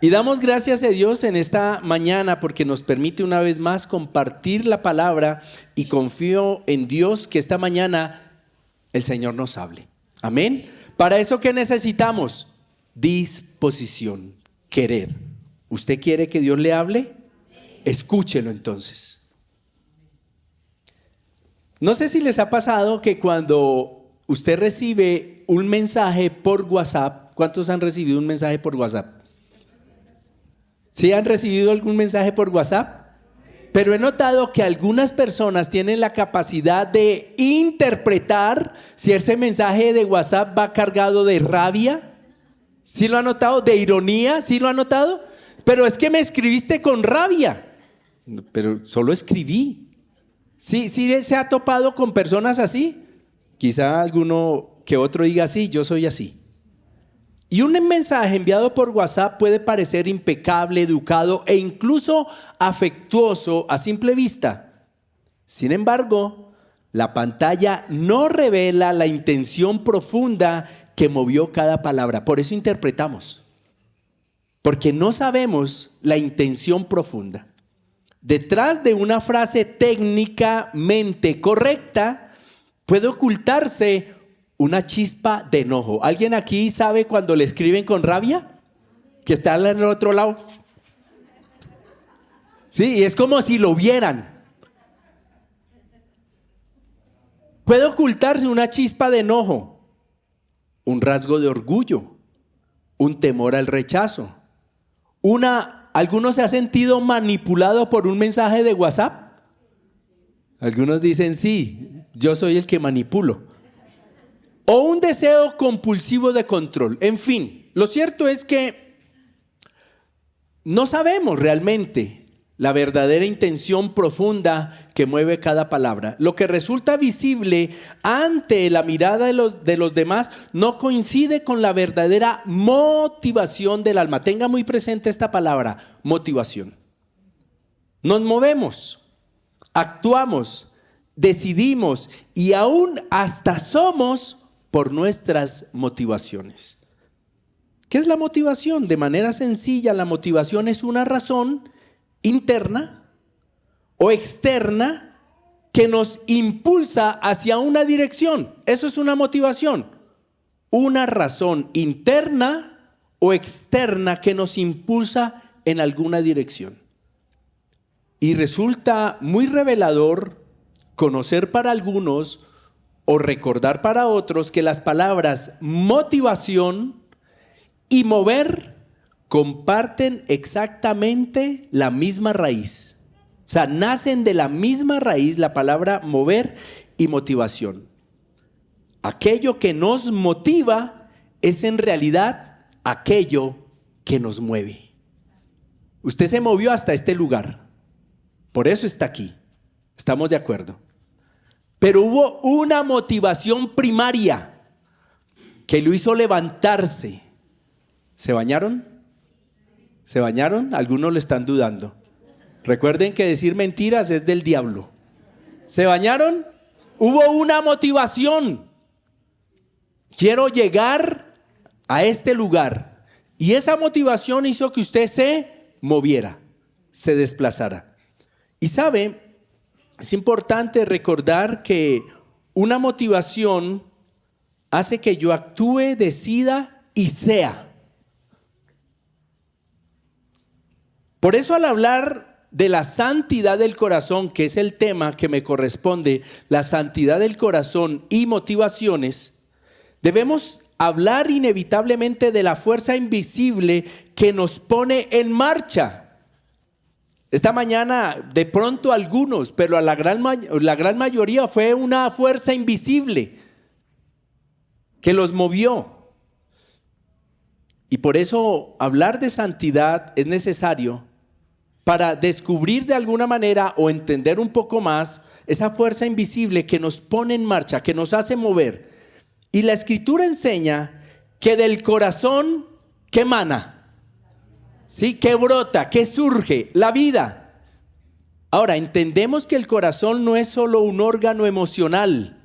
Y damos gracias a Dios en esta mañana porque nos permite una vez más compartir la palabra y confío en Dios que esta mañana el Señor nos hable. Amén. Para eso, ¿qué necesitamos? Disposición, querer. ¿Usted quiere que Dios le hable? Escúchelo entonces. No sé si les ha pasado que cuando usted recibe un mensaje por WhatsApp, ¿cuántos han recibido un mensaje por WhatsApp? ¿Sí han recibido algún mensaje por WhatsApp? Pero he notado que algunas personas tienen la capacidad de interpretar si ese mensaje de WhatsApp va cargado de rabia. ¿Sí lo ha notado? ¿De ironía? ¿Sí lo ha notado? Pero es que me escribiste con rabia. Pero solo escribí. ¿Sí se ha topado con personas así? Quizá alguno que otro diga sí, yo soy así. Y un mensaje enviado por WhatsApp puede parecer impecable, educado e incluso afectuoso a simple vista. Sin embargo, la pantalla no revela la intención profunda que movió cada palabra. Por eso interpretamos. Porque no sabemos la intención profunda. Detrás de una frase técnicamente correcta puede ocultarse una chispa de enojo. ¿Alguien aquí sabe cuando le escriben con rabia? Que está en el otro lado. Sí, y es como si lo vieran. Puede ocultarse una chispa de enojo, un rasgo de orgullo, un temor al rechazo. ¿Alguno se ha sentido manipulado por un mensaje de WhatsApp? Algunos dicen sí, yo soy el que manipulo. O un deseo compulsivo de control. En fin, lo cierto es que no sabemos realmente la verdadera intención profunda que mueve cada palabra. Lo que resulta visible ante la mirada de los demás no coincide con la verdadera motivación del alma. Tenga muy presente esta palabra, motivación. Nos movemos, actuamos, decidimos y aún hasta somos por nuestras motivaciones. ¿Qué es la motivación? De manera sencilla, la motivación es una razón interna o externa que nos impulsa hacia una dirección. Eso es una motivación. Una razón interna o externa que nos impulsa en alguna dirección. Y resulta muy revelador conocer para algunos o recordar para otros que las palabras motivación y mover comparten exactamente la misma raíz. O sea, nacen de la misma raíz la palabra mover y motivación. Aquello que nos motiva es en realidad aquello que nos mueve. Usted se movió hasta este lugar, por eso está aquí. ¿Estamos de acuerdo? Pero hubo una motivación primaria que lo hizo levantarse. ¿Se bañaron? ¿Se bañaron? Algunos lo están dudando. Recuerden que decir mentiras es del diablo. ¿Se bañaron? Hubo una motivación. Quiero llegar a este lugar. Y esa motivación hizo que usted se moviera, se desplazara. Y sabe, es importante recordar que una motivación hace que yo actúe, decida y sea. Por eso al hablar de la santidad del corazón, que es el tema que me corresponde, la santidad del corazón y motivaciones, debemos hablar inevitablemente de la fuerza invisible que nos pone en marcha. Esta mañana de pronto algunos, pero la gran mayoría fue una fuerza invisible que los movió. Y por eso hablar de santidad es necesario para descubrir de alguna manera o entender un poco más esa fuerza invisible que nos pone en marcha, que nos hace mover. Y la Escritura enseña que del corazón, ¿qué emana? ¿Sí? ¿Qué brota? ¿Qué surge? La vida. Ahora, entendemos que el corazón no es solo un órgano emocional.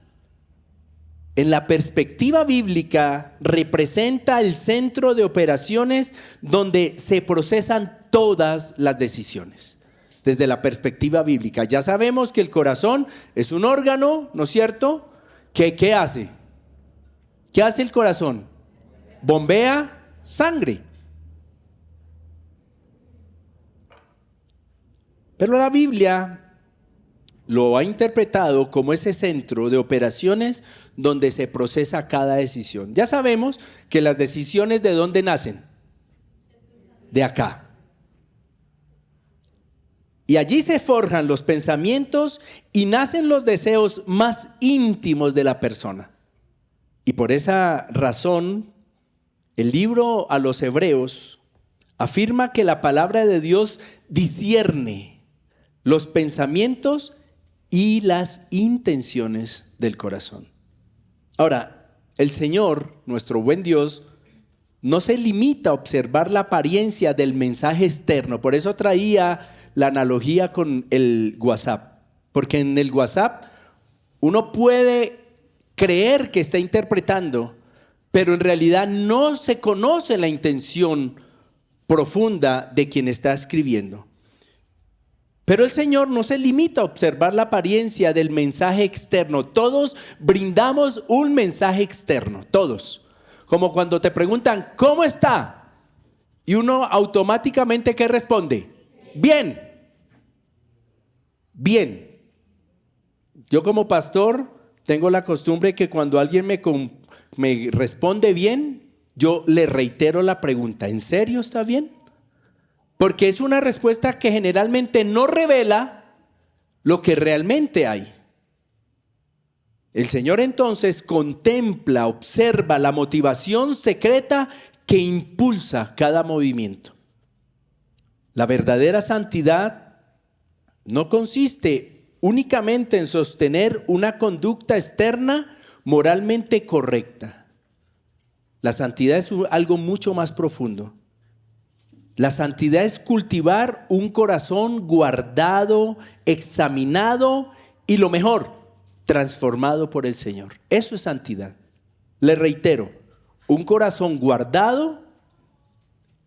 en la perspectiva bíblica, representa el centro de operaciones donde se procesan todas las decisiones. Desde la perspectiva bíblica, ya sabemos que el corazón es un órgano, ¿no es cierto? ¿Qué hace? ¿Qué hace el corazón? Bombea sangre. Pero la Biblia lo ha interpretado como ese centro de operaciones donde se procesa cada decisión. Ya sabemos que las decisiones, ¿de dónde nacen? De acá. Y allí se forjan los pensamientos y nacen los deseos más íntimos de la persona. Y por esa razón, el libro a los Hebreos afirma que la palabra de Dios discierne los pensamientos y las intenciones del corazón. Ahora, el Señor, nuestro buen Dios, no se limita a observar la apariencia del mensaje externo. Por eso traía la analogía con el WhatsApp. Porque en el WhatsApp uno puede creer que está interpretando, pero en realidad no se conoce la intención profunda de quien está escribiendo. Pero el Señor no se limita a observar la apariencia del mensaje externo. Todos brindamos un mensaje externo, todos. Como cuando te preguntan, ¿cómo está? Y uno automáticamente, ¿qué responde? Bien. Bien. Yo como pastor tengo la costumbre que cuando alguien me responde bien, yo le reitero la pregunta, ¿en serio está bien? Porque es una respuesta que generalmente no revela lo que realmente hay. El Señor entonces contempla, observa la motivación secreta que impulsa cada movimiento. La verdadera santidad no consiste únicamente en sostener una conducta externa moralmente correcta. La santidad es algo mucho más profundo. La santidad es cultivar un corazón guardado, examinado y lo mejor, transformado por el Señor. Eso es santidad. Le reitero, un corazón guardado,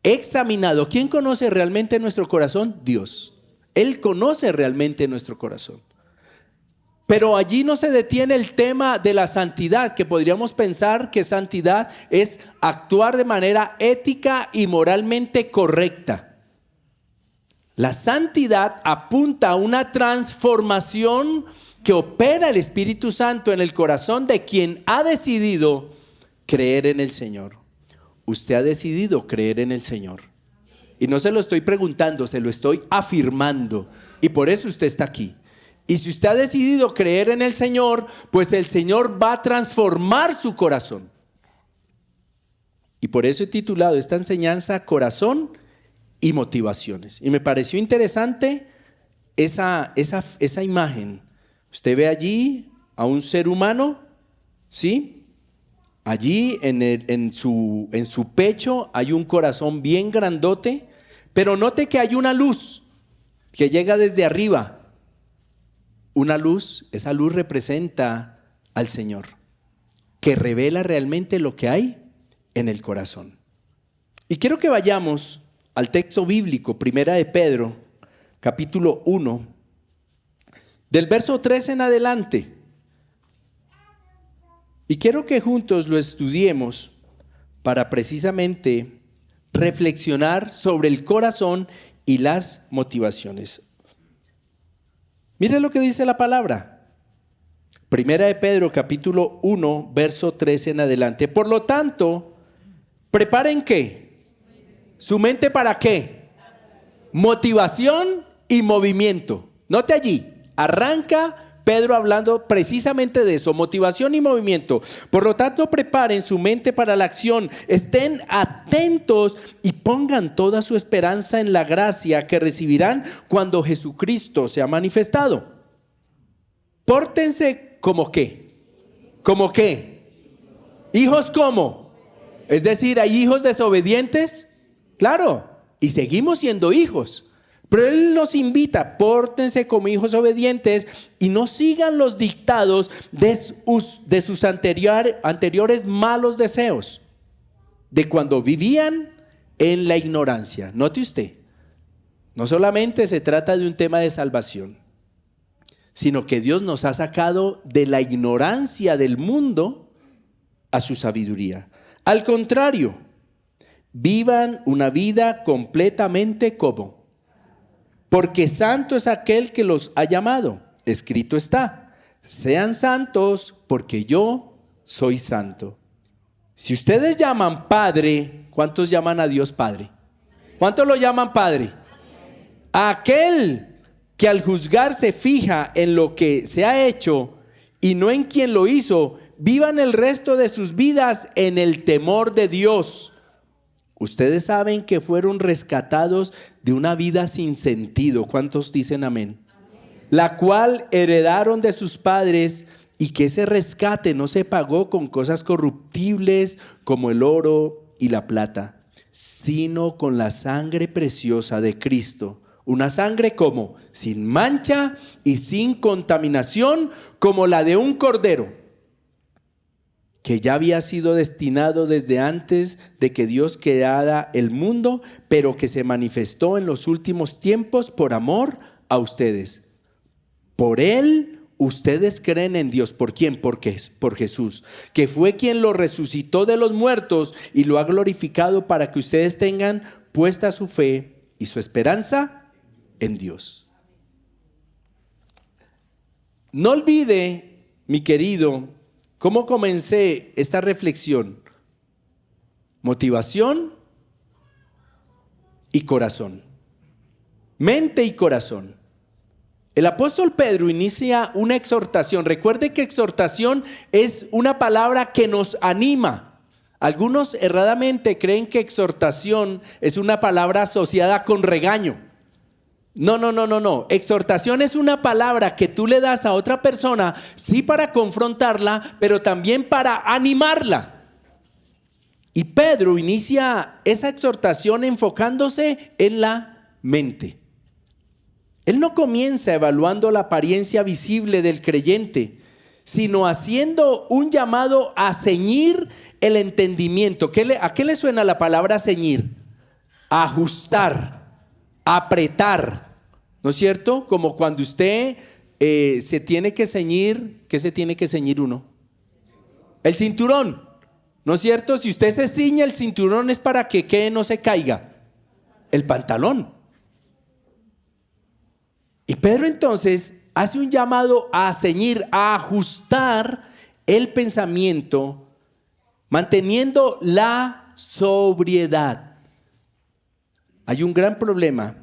examinado. ¿Quién conoce realmente nuestro corazón? Dios. Él conoce realmente nuestro corazón. Pero allí no se detiene el tema de la santidad, que podríamos pensar que santidad es actuar de manera ética y moralmente correcta. La santidad apunta a una transformación que opera el Espíritu Santo en el corazón de quien ha decidido creer en el Señor. Usted ha decidido creer en el Señor. Y no se lo estoy preguntando, se lo estoy afirmando. Y por eso usted está aquí. Y si usted ha decidido creer en el Señor, pues el Señor va a transformar su corazón. Y por eso he titulado esta enseñanza Corazón y Motivaciones. Y me pareció interesante esa imagen. Usted ve allí a un ser humano, ¿sí? Allí en su pecho hay un corazón bien grandote, pero note que hay una luz que llega desde arriba. Una luz, esa luz representa al Señor, que revela realmente lo que hay en el corazón. Y quiero que vayamos al texto bíblico, Primera de Pedro, capítulo 1, del verso 3 en adelante. Y quiero que juntos lo estudiemos para precisamente reflexionar sobre el corazón y las motivaciones. Mire lo que dice la palabra. Primera de Pedro, capítulo 1, verso 13 en adelante. Por lo tanto, preparen ¿qué? ¿Su mente para qué? Motivación y movimiento. Note allí, arranca Pedro hablando precisamente de eso, motivación y movimiento. Por lo tanto, preparen su mente para la acción, estén atentos y pongan toda su esperanza en la gracia que recibirán cuando Jesucristo sea manifestado. Pórtense como qué, como qué, hijos como, es decir, ¿hay hijos desobedientes? Claro, y seguimos siendo hijos. Pero Él nos invita, pórtense como hijos obedientes y no sigan los dictados de sus anteriores malos deseos, de cuando vivían en la ignorancia. Note usted, no solamente se trata de un tema de salvación, sino que Dios nos ha sacado de la ignorancia del mundo a su sabiduría. Al contrario, vivan una vida completamente como, porque santo es aquel que los ha llamado. Escrito está, sean santos porque yo soy santo. Si ustedes llaman Padre, ¿cuántos llaman a Dios Padre? ¿Cuántos lo llaman Padre? A aquel que al juzgar se fija en lo que se ha hecho y no en quien lo hizo, vivan el resto de sus vidas en el temor de Dios. Ustedes saben que fueron rescatados de una vida sin sentido. ¿Cuántos dicen amén? Amén. La cual heredaron de sus padres, y que ese rescate no se pagó con cosas corruptibles como el oro y la plata, sino con la sangre preciosa de Cristo. Una sangre como sin mancha y sin contaminación, como la de un cordero, que ya había sido destinado desde antes de que Dios creara el mundo, pero que se manifestó en los últimos tiempos por amor a ustedes. Por Él ustedes creen en Dios. ¿Por quién? Por Jesús, que fue quien lo resucitó de los muertos y lo ha glorificado para que ustedes tengan puesta su fe y su esperanza en Dios. No olvide, mi querido, ¿cómo comencé esta reflexión? Motivación y corazón. Mente y corazón. El apóstol Pedro inicia una exhortación. Recuerde que exhortación es una palabra que nos anima. Algunos erradamente creen que exhortación es una palabra asociada con regaño. No. Exhortación es una palabra que tú le das a otra persona, sí, para confrontarla, pero también para animarla. Y Pedro inicia esa exhortación enfocándose en la mente. Él no comienza evaluando la apariencia visible del creyente, sino haciendo un llamado a ceñir el entendimiento. ¿A qué le suena la palabra ceñir? A ajustar, apretar, ¿no es cierto? Como cuando usted se tiene que ceñir. ¿Qué se tiene que ceñir uno? El cinturón, ¿no es cierto? Si usted se ciña el cinturón es para que ¿qué? No se caiga el pantalón. Y Pedro entonces hace un llamado a ceñir, a ajustar el pensamiento, manteniendo la sobriedad. Hay un gran problema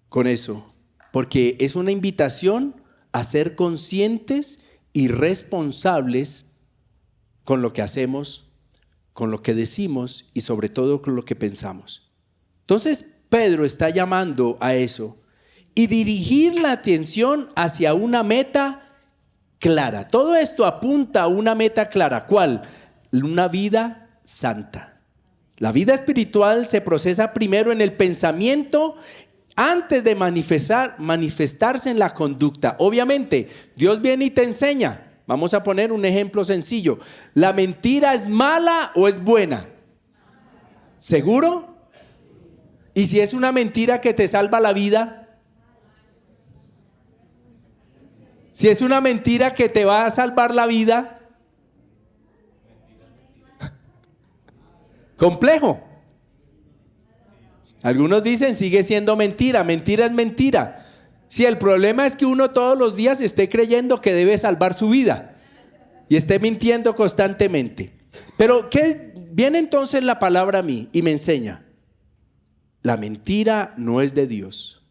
con eso, porque es una invitación a ser conscientes y responsables con lo que hacemos, con lo que decimos y sobre todo con lo que pensamos. Entonces Pedro está llamando a eso y dirigir la atención hacia una meta clara. Todo esto apunta a una meta clara. ¿Cuál? Una vida santa. La vida espiritual se procesa primero en el pensamiento antes de manifestarse en la conducta. Obviamente, Dios viene y te enseña. Vamos a poner un ejemplo sencillo. ¿La mentira es mala o es buena? ¿Seguro? ¿Y si es una mentira que te salva la vida? Si es una mentira que te va a salvar la vida. Complejo. Algunos dicen sigue siendo mentira. Mentira es mentira. Si el problema es que uno todos los días esté creyendo que debe salvar su vida y esté mintiendo constantemente. Pero ¿qué viene entonces la palabra a mí y me enseña? La mentira no es de Dios.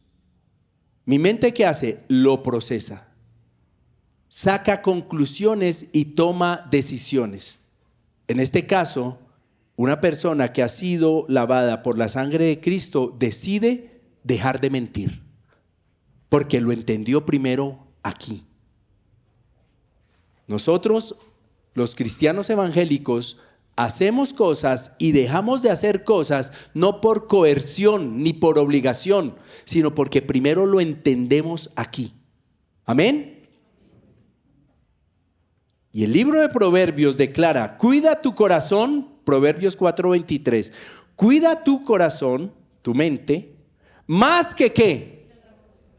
Mi mente, ¿qué hace? Lo procesa, saca conclusiones y toma decisiones. En este caso, una persona que ha sido lavada por la sangre de Cristo decide dejar de mentir, porque lo entendió primero aquí. Nosotros, los cristianos evangélicos, hacemos cosas y dejamos de hacer cosas no por coerción ni por obligación, sino porque primero lo entendemos aquí. Amén. Y el libro de Proverbios declara: cuida tu corazón, Proverbios 4:23, cuida tu corazón, tu mente, más que ¿qué?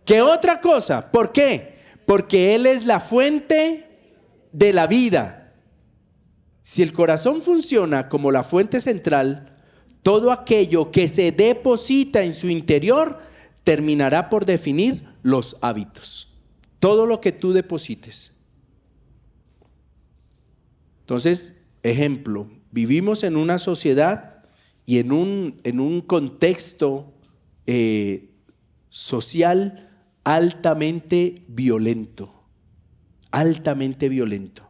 Que otra cosa. ¿Por qué? Porque Él es la fuente de la vida. Si el corazón funciona como la fuente central, todo aquello que se deposita en su interior terminará por definir los hábitos. Todo lo que tú deposites. Entonces, ejemplo, vivimos en una sociedad y en un contexto social altamente violento. Altamente violento.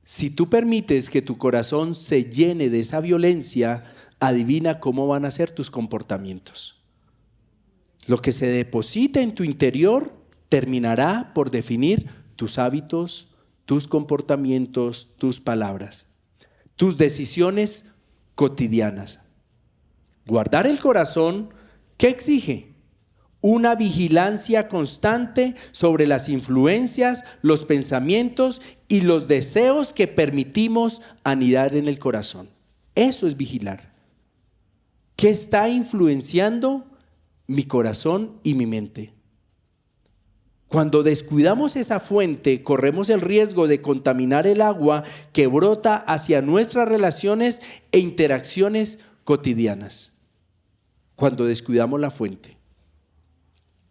Si tú permites que tu corazón se llene de esa violencia, adivina cómo van a ser tus comportamientos. Lo que se deposita en tu interior terminará por definir tus hábitos, tus comportamientos, tus palabras, tus decisiones cotidianas. Guardar el corazón, ¿qué exige? Una vigilancia constante sobre las influencias, los pensamientos y los deseos que permitimos anidar en el corazón. Eso es vigilar. ¿Qué está influenciando mi corazón y mi mente? Cuando descuidamos esa fuente, corremos el riesgo de contaminar el agua que brota hacia nuestras relaciones e interacciones cotidianas. Cuando descuidamos la fuente.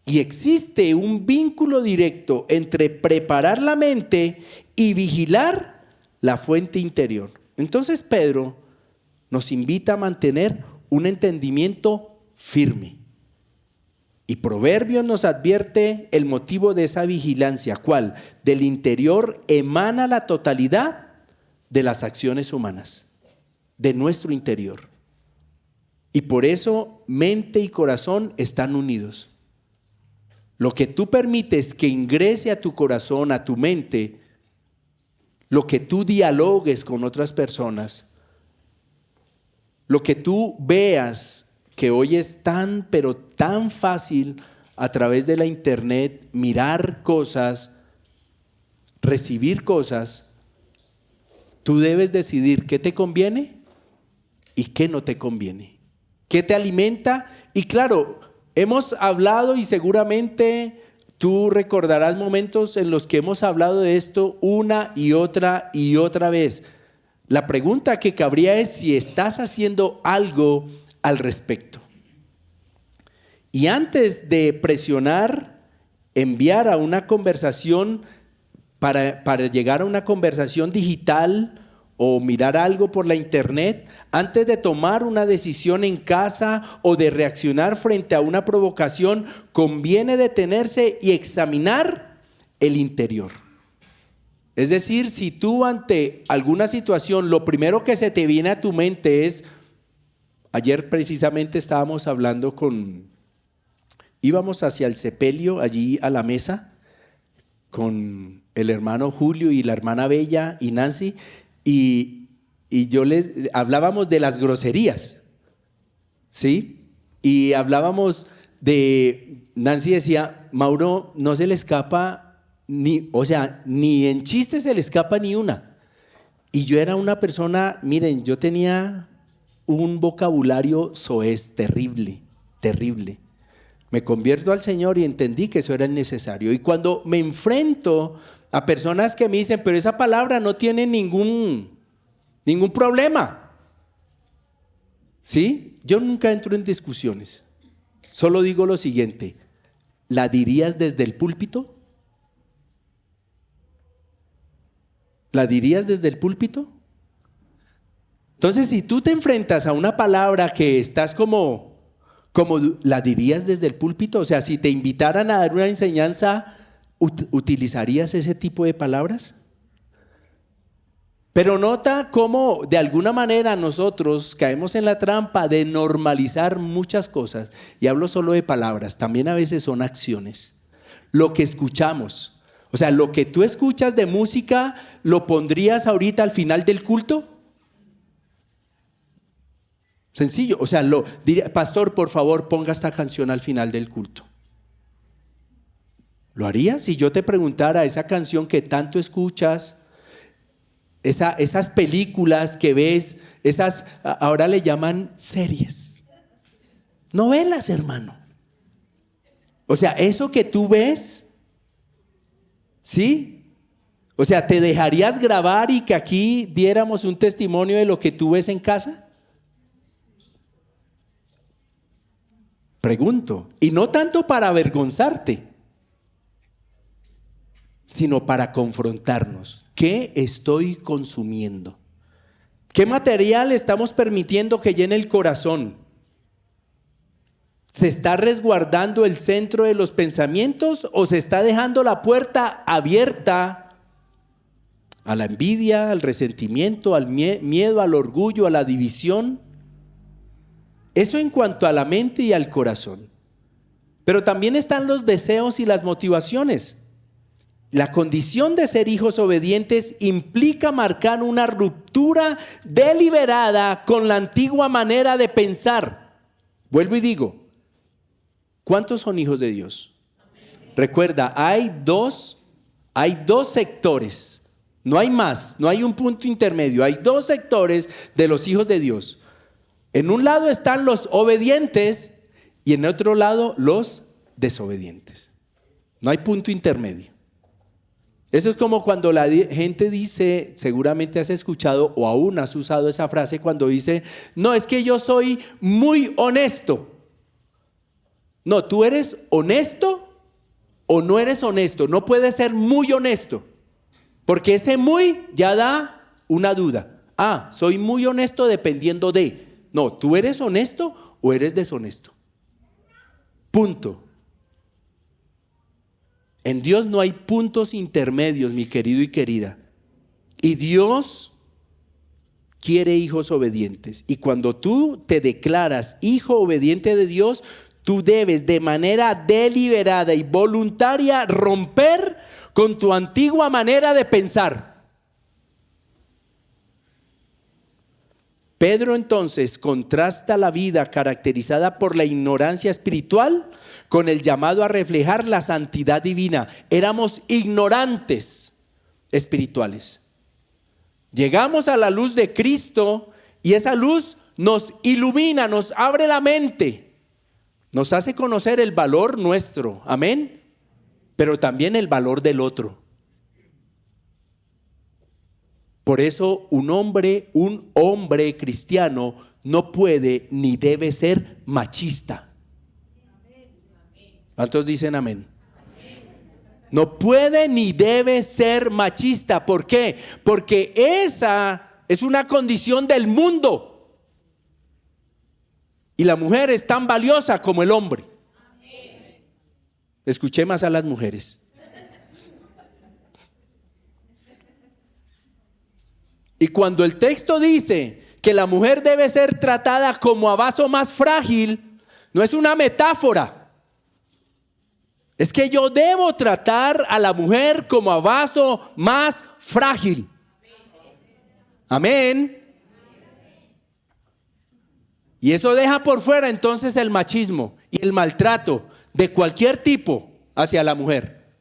Y existe un vínculo directo entre preparar la mente y vigilar la fuente interior. Entonces Pedro nos invita a mantener un entendimiento firme. Y Proverbios nos advierte el motivo de esa vigilancia. ¿Cuál? Del interior emana la totalidad de las acciones humanas, de nuestro interior. Y por eso mente y corazón están unidos. Lo que tú permites que ingrese a tu corazón, a tu mente, lo que tú dialogues con otras personas, lo que tú veas, que hoy es tan, pero tan fácil a través de la internet, mirar cosas, recibir cosas, tú debes decidir qué te conviene y qué no te conviene, qué te alimenta. Y claro, hemos hablado y seguramente tú recordarás momentos en los que hemos hablado de esto una y otra vez. La pregunta que cabría es si estás haciendo algo al respecto. Y antes de presionar, enviar a una conversación, para llegar a una conversación digital o mirar algo por la internet, antes de tomar una decisión en casa o de reaccionar frente a una provocación, conviene detenerse y examinar el interior. Es decir, si tú ante alguna situación, lo primero que se te viene a tu mente es, ayer precisamente estábamos hablando íbamos hacia el sepelio, allí a la mesa, con el hermano Julio y la hermana Bella y Nancy, y yo les hablábamos de las groserías, ¿sí? Y hablábamos Nancy decía, Mauro, no se le escapa ni en chiste se le escapa ni una. Y yo era una persona, miren, yo tenía un vocabulario soez terrible, terrible. Me convierto al Señor y entendí que eso era necesario. Y cuando me enfrento a personas que me dicen, pero esa palabra no tiene ningún problema, ¿sí? Yo nunca entro en discusiones. Solo digo lo siguiente: ¿la dirías desde el púlpito? ¿La dirías desde el púlpito? Entonces, si tú te enfrentas a una palabra que estás como ¿la dirías desde el púlpito? O sea, si te invitaran a dar una enseñanza, ¿utilizarías ese tipo de palabras? Pero nota cómo de alguna manera nosotros caemos en la trampa de normalizar muchas cosas. Y hablo solo de palabras, también a veces son acciones. Lo que escuchamos. O sea, lo que tú escuchas de música, ¿lo pondrías ahorita al final del culto? Sencillo. O sea, diría, pastor, por favor, ponga esta canción al final del culto. ¿Lo harías? Si yo te preguntara esa canción que tanto escuchas, esas películas que ves, ahora le llaman series, novelas, hermano. O sea, eso que tú ves, ¿sí? O sea, ¿te dejarías grabar y que aquí diéramos un testimonio de lo que tú ves en casa? Pregunto, y no tanto para avergonzarte, sino para confrontarnos. ¿Qué estoy consumiendo? ¿Qué material estamos permitiendo que llene el corazón? ¿Se está resguardando el centro de los pensamientos o se está dejando la puerta abierta a la envidia, al resentimiento, al miedo, al orgullo, a la división? Eso en cuanto a la mente y al corazón. Pero también están los deseos y las motivaciones. La condición de ser hijos obedientes implica marcar una ruptura deliberada con la antigua manera de pensar. Vuelvo y digo, ¿cuántos son hijos de Dios? Recuerda, hay dos sectores, no hay más, no hay un punto intermedio, hay dos sectores de los hijos de Dios. En un lado están los obedientes y en otro lado los desobedientes. No hay punto intermedio. Eso es como cuando la gente dice, seguramente has escuchado o aún has usado esa frase cuando dice, no, es que yo soy muy honesto. No, tú eres honesto o no eres honesto. No puedes ser muy honesto, porque ese muy ya da una duda. Ah, soy muy honesto dependiendo de. No, tú eres honesto o eres deshonesto. Punto. En Dios no hay puntos intermedios, mi querido y querida. Y Dios quiere hijos obedientes. Y cuando tú te declaras hijo obediente de Dios, tú debes de manera deliberada y voluntaria romper con tu antigua manera de pensar. Pedro entonces contrasta la vida caracterizada por la ignorancia espiritual con el llamado a reflejar la santidad divina. Éramos ignorantes espirituales. Llegamos a la luz de Cristo y esa luz nos ilumina, nos abre la mente, nos hace conocer el valor nuestro, amén, pero también el valor del otro. Por eso un hombre cristiano no puede ni debe ser machista. ¿Cuántos dicen amén? No puede ni debe ser machista. ¿Por qué? Porque esa es una condición del mundo. Y la mujer es tan valiosa como el hombre. Escuché más a las mujeres. Y cuando el texto dice que la mujer debe ser tratada como a vaso más frágil, no es una metáfora. Es que yo debo tratar a la mujer como a vaso más frágil. Amén. Y eso deja por fuera entonces el machismo y el maltrato de cualquier tipo hacia la mujer.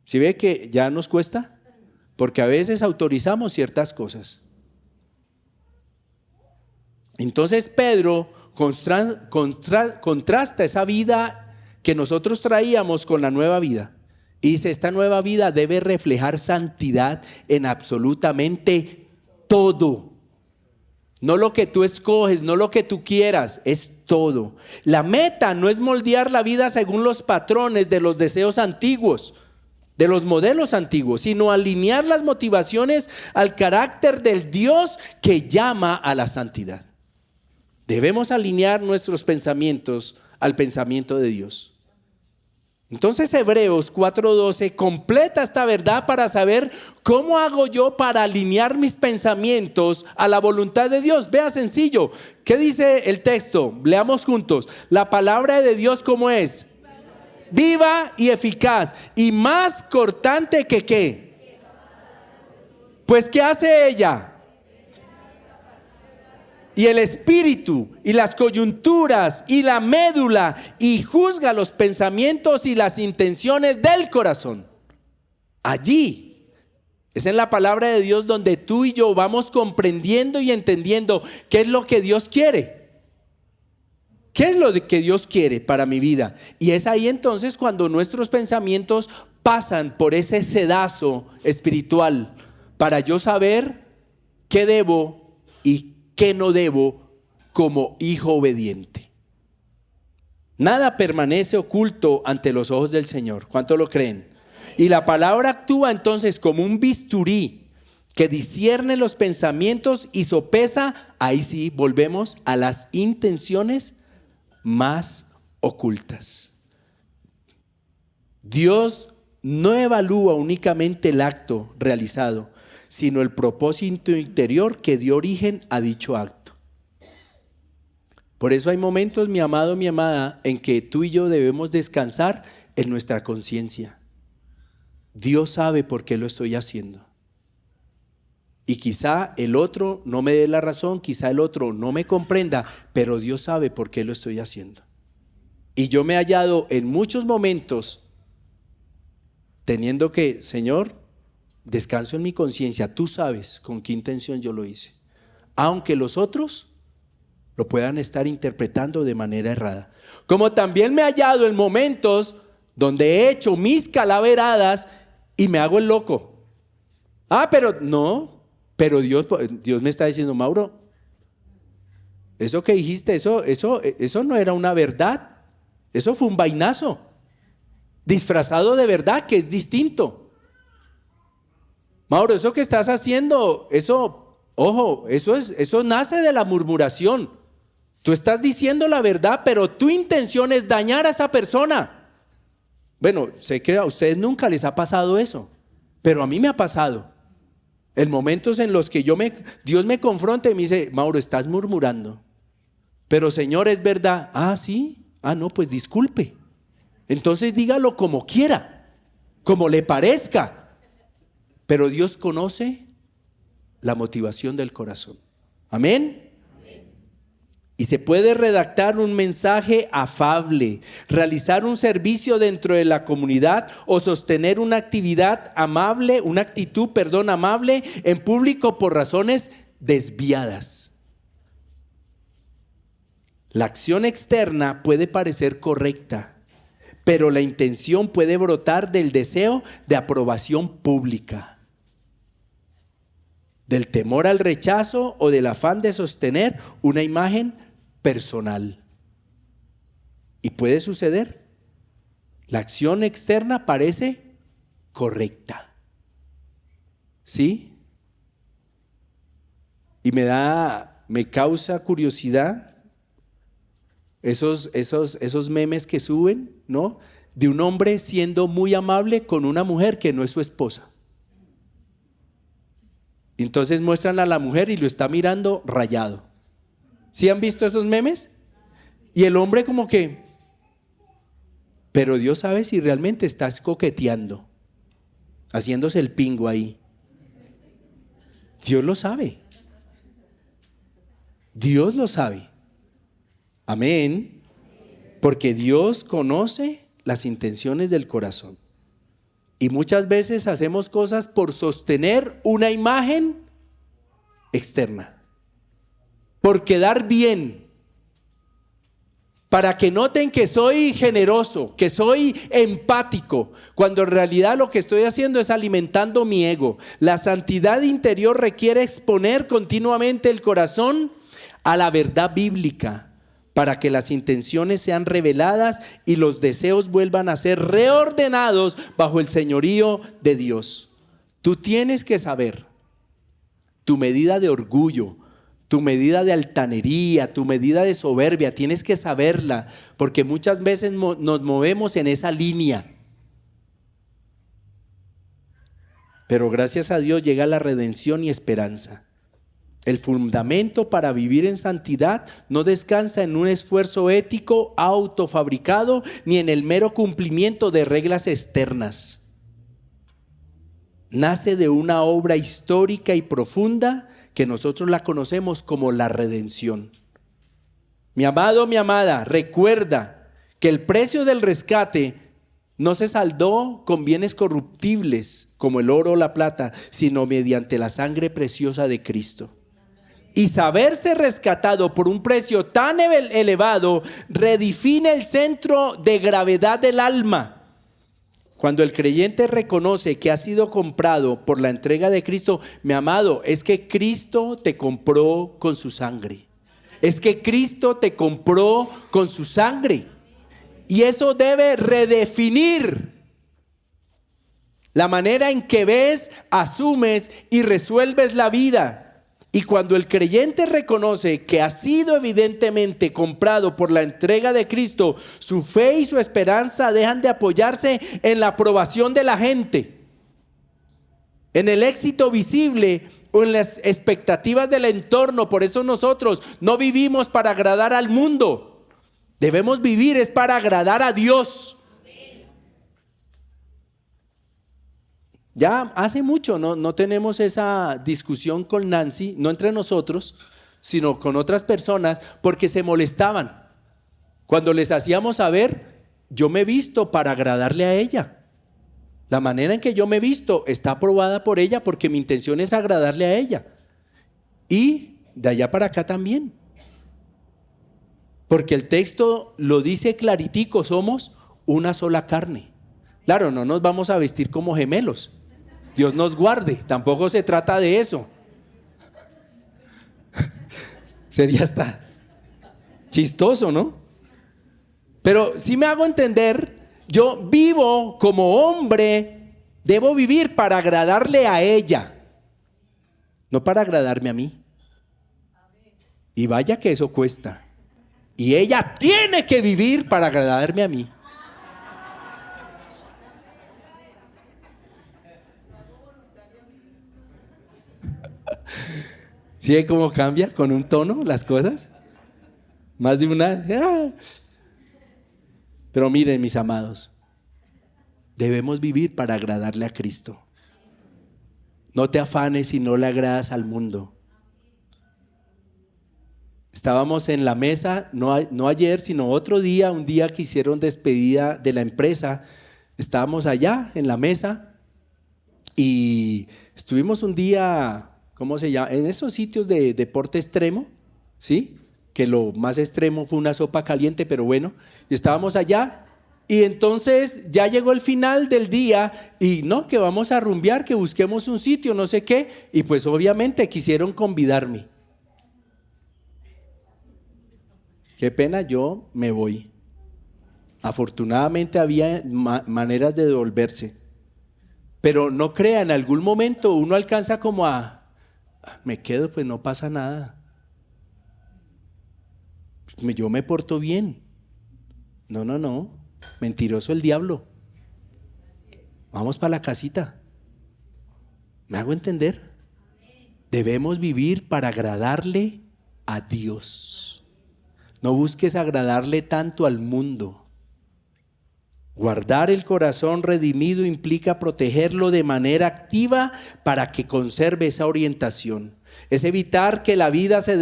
¿Sí ve que ya nos cuesta? Porque a veces autorizamos ciertas cosas. Entonces Pedro contrasta esa vida que nosotros traíamos con la nueva vida. Y dice, esta nueva vida debe reflejar santidad en absolutamente todo. No lo que tú escoges, no lo que tú quieras, es todo. La meta no es moldear la vida según los patrones de los deseos antiguos, de los modelos antiguos, sino alinear las motivaciones al carácter del Dios que llama a la santidad. Debemos alinear nuestros pensamientos al pensamiento de Dios. Entonces Hebreos 4:12 completa esta verdad para saber cómo hago yo para alinear mis pensamientos a la voluntad de Dios. Vea, sencillo. ¿Qué dice el texto? Leamos juntos. La palabra de Dios, ¿cómo es? viva y eficaz, y más cortante que ¿qué? Pues ¿qué hace ella? Y el espíritu, y las coyunturas, y la médula, y juzga los pensamientos y las intenciones del corazón. Allí es en la palabra de Dios donde tú y yo vamos comprendiendo y entendiendo qué es lo que Dios quiere. ¿Qué es lo que Dios quiere para mi vida? Y es ahí entonces cuando nuestros pensamientos pasan por ese sedazo espiritual para yo saber qué debo y qué no debo como hijo obediente. Nada permanece oculto ante los ojos del Señor. ¿Cuánto lo creen? Y la palabra actúa entonces como un bisturí que discierne los pensamientos y sopesa, ahí sí, volvemos a las intenciones más ocultas. Dios no evalúa únicamente el acto realizado, sino el propósito interior que dio origen a dicho acto. Por eso hay momentos, mi amado, mi amada, en que tú y yo debemos descansar en nuestra conciencia. Dios sabe por qué lo estoy haciendo. Y quizá el otro no me dé la razón, quizá el otro no me comprenda, pero Dios sabe por qué lo estoy haciendo. Y yo me he hallado en muchos momentos teniendo que, Señor, descanso en mi conciencia, tú sabes con qué intención yo lo hice, aunque los otros lo puedan estar interpretando de manera errada. Como también me he hallado en momentos donde he hecho mis calaveradas y me hago el loco. Pero no, pero Dios me está diciendo, Mauro, eso que dijiste, eso no era una verdad, eso fue un vainazo disfrazado de verdad, que es distinto. Mauro, eso que estás haciendo, eso nace de la murmuración. Tú estás diciendo la verdad, pero tu intención es dañar a esa persona. Bueno, sé que a ustedes nunca les ha pasado eso, pero a mí me ha pasado. En momentos en los que Dios me confronta y me dice, Mauro, estás murmurando. Pero Señor, es verdad. ¿Sí? No, pues disculpe. Entonces dígalo como quiera, como le parezca. Pero Dios conoce la motivación del corazón. Amén. Y se puede redactar un mensaje afable, realizar un servicio dentro de la comunidad o sostener una actividad amable, una actitud, amable en público por razones desviadas. La acción externa puede parecer correcta, pero la intención puede brotar del deseo de aprobación pública, del temor al rechazo o del afán de sostener una imagen personal. Y puede suceder. La acción externa parece correcta. ¿Sí? Y me causa curiosidad esos memes que suben, ¿no? De un hombre siendo muy amable con una mujer que no es su esposa. Entonces muestran a la mujer y lo está mirando rayado. ¿Sí han visto esos memes? Y el hombre como que, pero Dios sabe si realmente estás coqueteando, haciéndose el pingo ahí. Dios lo sabe. Dios lo sabe. Amén. Porque Dios conoce las intenciones del corazón. Y muchas veces hacemos cosas por sostener una imagen externa, por quedar bien, para que noten que soy generoso, que soy empático, cuando en realidad lo que estoy haciendo es alimentando mi ego. La santidad interior requiere exponer continuamente el corazón a la verdad bíblica, para que las intenciones sean reveladas y los deseos vuelvan a ser reordenados bajo el señorío de Dios. Tú tienes que saber tu medida de orgullo, tu medida de altanería, tu medida de soberbia. Tienes que saberla, porque muchas veces nos movemos en esa línea. Pero gracias a Dios llega la redención y esperanza. El fundamento para vivir en santidad no descansa en un esfuerzo ético autofabricado ni en el mero cumplimiento de reglas externas. Nace de una obra histórica y profunda que nosotros la conocemos como la redención. Mi amado, mi amada, recuerda que el precio del rescate no se saldó con bienes corruptibles como el oro o la plata, sino mediante la sangre preciosa de Cristo. Y saberse rescatado por un precio tan elevado redefine el centro de gravedad del alma. Cuando el creyente reconoce que ha sido comprado por la entrega de Cristo, mi amado, es que Cristo te compró con su sangre. Es que Cristo te compró con su sangre. Y eso debe redefinir la manera en que ves, asumes y resuelves la vida. Y cuando el creyente reconoce que ha sido evidentemente comprado por la entrega de Cristo, su fe y su esperanza dejan de apoyarse en la aprobación de la gente, en el éxito visible o en las expectativas del entorno. Por eso nosotros no vivimos para agradar al mundo. Debemos vivir es para agradar a Dios. Ya hace mucho no tenemos esa discusión con Nancy, no entre nosotros, sino con otras personas, porque se molestaban. Cuando les hacíamos saber, yo me he visto para agradarle a ella. La manera en que yo me he visto está aprobada por ella porque mi intención es agradarle a ella. Y de allá para acá también. Porque el texto lo dice claritico, somos una sola carne. Claro, no nos vamos a vestir como gemelos. Dios nos guarde, tampoco se trata de eso. Sería hasta chistoso, ¿no? Pero si me hago entender, yo vivo como hombre, debo vivir para agradarle a ella, no para agradarme a mí. Y vaya que eso cuesta. Y ella tiene que vivir para agradarme a mí. ¿Sí ve cómo cambia con un tono las cosas? Más de una. Pero miren, mis amados, debemos vivir para agradarle a Cristo. No te afanes si no le agradas al mundo. Estábamos en la mesa, no ayer, sino otro día, un día que hicieron despedida de la empresa. Estábamos allá en la mesa y estuvimos un día, ¿cómo se llama? En esos sitios de deporte extremo, ¿sí? Que lo más extremo fue una sopa caliente, pero bueno, y estábamos allá. Y entonces ya llegó el final del día y no, que vamos a rumbear, que busquemos un sitio, no sé qué. Y pues obviamente quisieron convidarme. Qué pena, yo me voy. Afortunadamente había maneras de devolverse. Pero no crea, en algún momento uno alcanza como me quedo, pues no pasa nada. Yo me porto bien. No. Mentiroso el diablo. Vamos para la casita. ¿Me hago entender? Debemos vivir para agradarle a Dios. No busques agradarle tanto al mundo. Guardar el corazón redimido implica protegerlo de manera activa para que conserve esa orientación. Es evitar que la vida se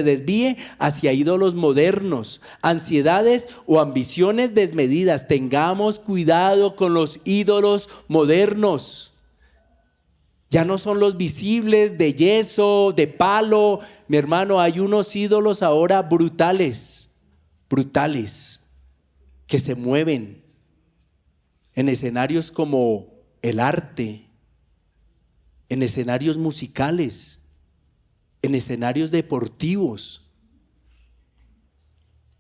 desvíe hacia ídolos modernos, ansiedades o ambiciones desmedidas. Tengamos cuidado con los ídolos modernos. Ya no son los visibles de yeso, de palo. Mi hermano, hay unos ídolos ahora brutales, que se mueven en escenarios como el arte, en escenarios musicales, en escenarios deportivos.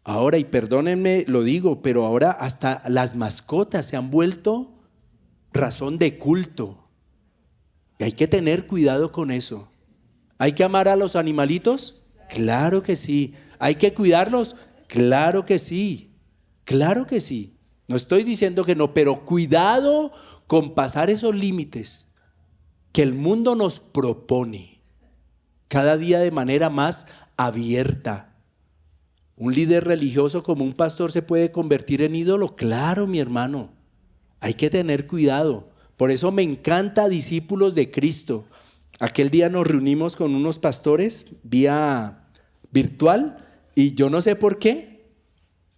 Ahora, y perdónenme, lo digo, pero ahora hasta las mascotas se han vuelto razón de culto. Y hay que tener cuidado con eso. ¿Hay que amar a los animalitos? Claro que sí. ¿Hay que cuidarlos? Claro que sí. Claro que sí. No estoy diciendo que no, pero cuidado con pasar esos límites que el mundo nos propone. cada día de manera más abierta. ¿Un líder religioso como un pastor se puede convertir en ídolo? Claro, mi hermano. Hay que tener cuidado. Por eso me encanta Discípulos de Cristo. Aquel día nos reunimos con unos pastores vía virtual y yo no sé por qué.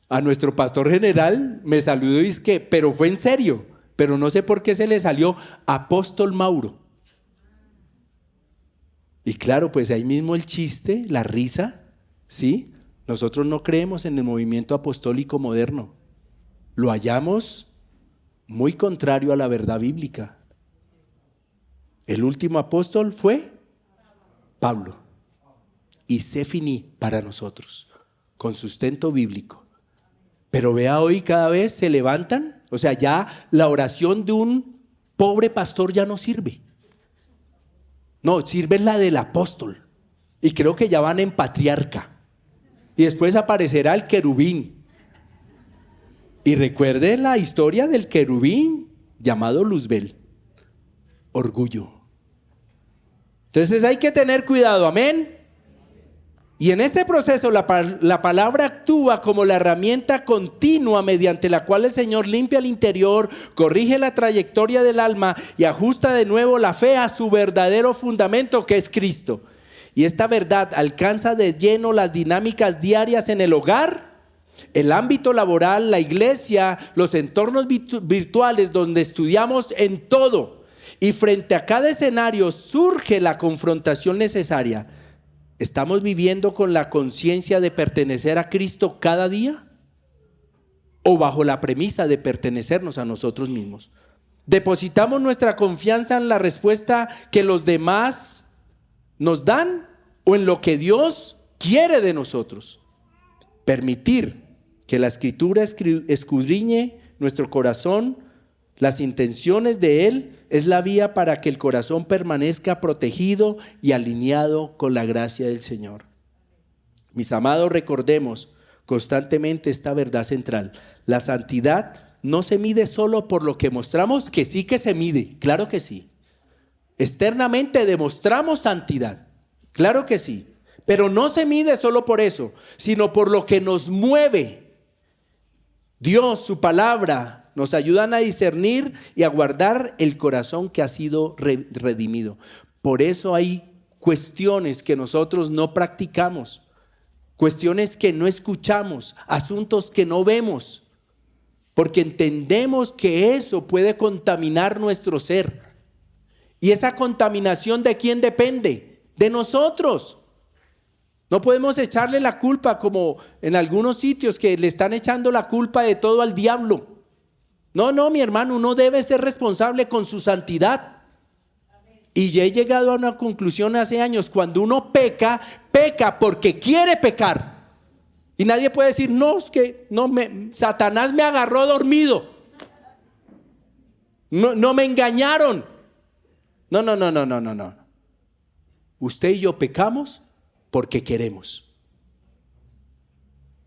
A nuestro pastor general me saludó y es que, pero fue en serio, pero no sé por qué se le salió Apóstol Mauro. Y claro, pues ahí mismo el chiste, la risa, ¿sí? Nosotros no creemos en el movimiento apostólico moderno. Lo hallamos muy contrario a la verdad bíblica. El último apóstol fue Pablo. Y c'est fini para nosotros, con sustento bíblico. Pero vea hoy cada vez se levantan, o sea, ya la oración de un pobre pastor ya no sirve. No, sirve la del apóstol. Y creo que ya van en patriarca. Y después aparecerá el querubín. Y recuerde la historia del querubín llamado Luzbel. Orgullo. Entonces hay que tener cuidado, amén. Y en este proceso la palabra actúa como la herramienta continua mediante la cual el Señor limpia el interior, corrige la trayectoria del alma y ajusta de nuevo la fe a su verdadero fundamento, que es Cristo. Y esta verdad alcanza de lleno las dinámicas diarias en el hogar, el ámbito laboral, la iglesia, los entornos virtuales donde estudiamos, en todo. Y frente a cada escenario surge la confrontación necesaria. ¿Estamos viviendo con la conciencia de pertenecer a Cristo cada día? ¿O bajo la premisa de pertenecernos a nosotros mismos? ¿Depositamos nuestra confianza en la respuesta que los demás nos dan o en lo que Dios quiere de nosotros? Permitir que la Escritura escudriñe nuestro corazón, las intenciones de Él, es la vía para que el corazón permanezca protegido y alineado con la gracia del Señor. Mis amados, recordemos constantemente esta verdad central. La santidad no se mide solo por lo que mostramos, que sí que se mide, claro que sí. Externamente demostramos santidad, claro que sí. Pero no se mide solo por eso, sino por lo que nos mueve. Dios, su palabra, nos ayudan a discernir y a guardar el corazón que ha sido redimido. Por eso hay cuestiones que nosotros no practicamos, cuestiones que no escuchamos, asuntos que no vemos, porque entendemos que eso puede contaminar nuestro ser. ¿Y esa contaminación de quién depende? De nosotros. No podemos echarle la culpa como en algunos sitios que le están echando la culpa de todo al diablo. No, mi hermano, uno debe ser responsable con su santidad. Y ya he llegado a una conclusión hace años: cuando uno peca, peca porque quiere pecar. Y nadie puede decir, no, es que Satanás me agarró dormido. No me engañaron. No. Usted y yo pecamos porque queremos.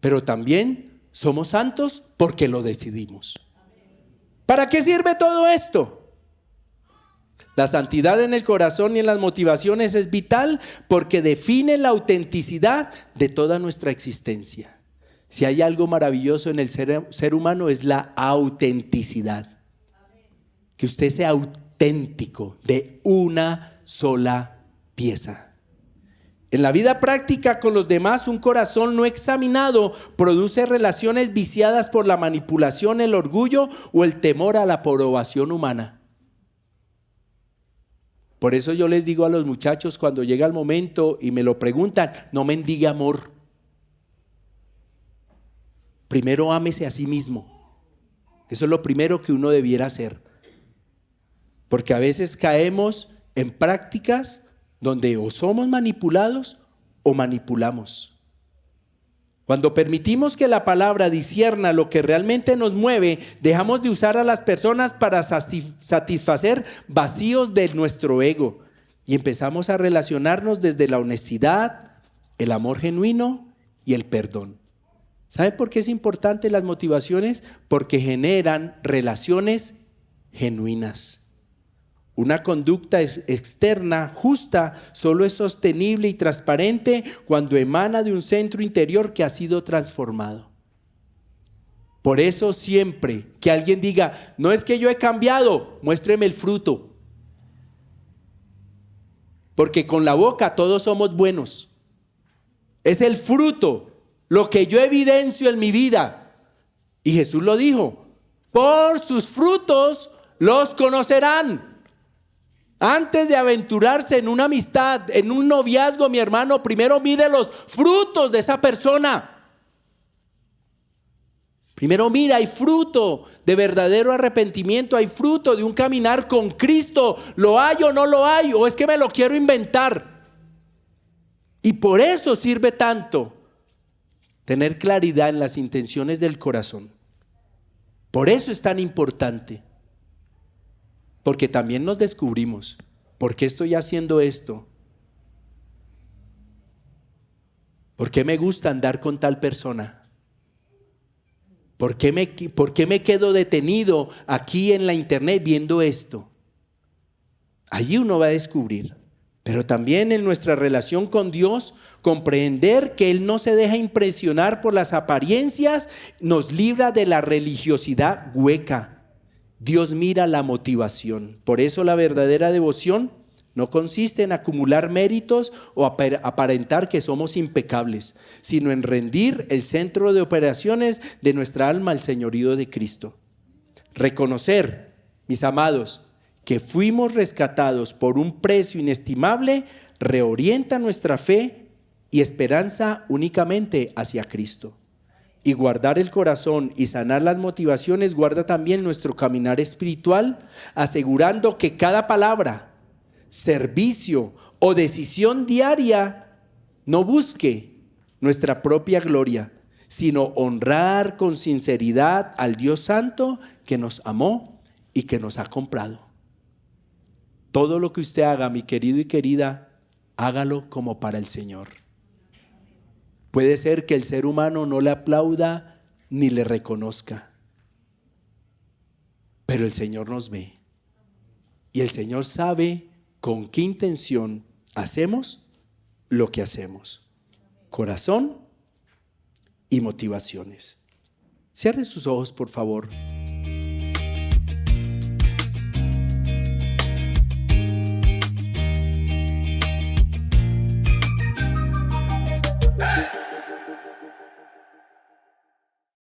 Pero también somos santos porque lo decidimos. ¿Para qué sirve todo esto? La santidad en el corazón y en las motivaciones es vital porque define la autenticidad de toda nuestra existencia. Si hay algo maravilloso en el ser humano es la autenticidad. Que usted sea auténtico de una sola pieza. En la vida práctica con los demás, un corazón no examinado produce relaciones viciadas por la manipulación, el orgullo o el temor a la aprobación humana. Por eso yo les digo a los muchachos cuando llega el momento y me lo preguntan, no mendigue amor. Primero ámese a sí mismo. Eso es lo primero que uno debiera hacer. Porque a veces caemos en prácticas donde o somos manipulados o manipulamos. Cuando permitimos que la palabra discierna lo que realmente nos mueve, dejamos de usar a las personas para satisfacer vacíos de nuestro ego y empezamos a relacionarnos desde la honestidad, el amor genuino y el perdón. ¿Sabe por qué es importante las motivaciones? Porque generan relaciones genuinas. Una conducta externa justa solo es sostenible y transparente cuando emana de un centro interior que ha sido transformado. Por eso siempre que alguien diga, no es que yo he cambiado, muéstreme el fruto. Porque con la boca todos somos buenos. Es el fruto, lo que yo evidencio en mi vida. Y Jesús lo dijo, por sus frutos los conocerán. Antes de aventurarse en una amistad, en un noviazgo, mi hermano, primero mire los frutos de esa persona. Primero mira, hay fruto de verdadero arrepentimiento, hay fruto de un caminar con Cristo. ¿Lo hay o no lo hay? ¿O es que me lo quiero inventar? Y por eso sirve tanto tener claridad en las intenciones del corazón. Por eso es tan importante. Porque también nos descubrimos, ¿por qué estoy haciendo esto? ¿Por qué me gusta andar con tal persona? ¿Por qué me quedo detenido aquí en la internet viendo esto? Allí uno va a descubrir. Pero también en nuestra relación con Dios, comprender que Él no se deja impresionar por las apariencias, nos libra de la religiosidad hueca. Dios mira la motivación. Por eso la verdadera devoción no consiste en acumular méritos o aparentar que somos impecables, sino en rendir el centro de operaciones de nuestra alma al señorío de Cristo. Reconocer, mis amados, que fuimos rescatados por un precio inestimable, reorienta nuestra fe y esperanza únicamente hacia Cristo. Y guardar el corazón y sanar las motivaciones guarda también nuestro caminar espiritual, asegurando que cada palabra, servicio o decisión diaria no busque nuestra propia gloria, sino honrar con sinceridad al Dios Santo que nos amó y que nos ha comprado. Todo lo que usted haga, mi querido y querida, hágalo como para el Señor. Puede ser que el ser humano no le aplauda ni le reconozca, pero el Señor nos ve y el Señor sabe con qué intención hacemos lo que hacemos. Corazón y motivaciones. Cierre sus ojos, por favor.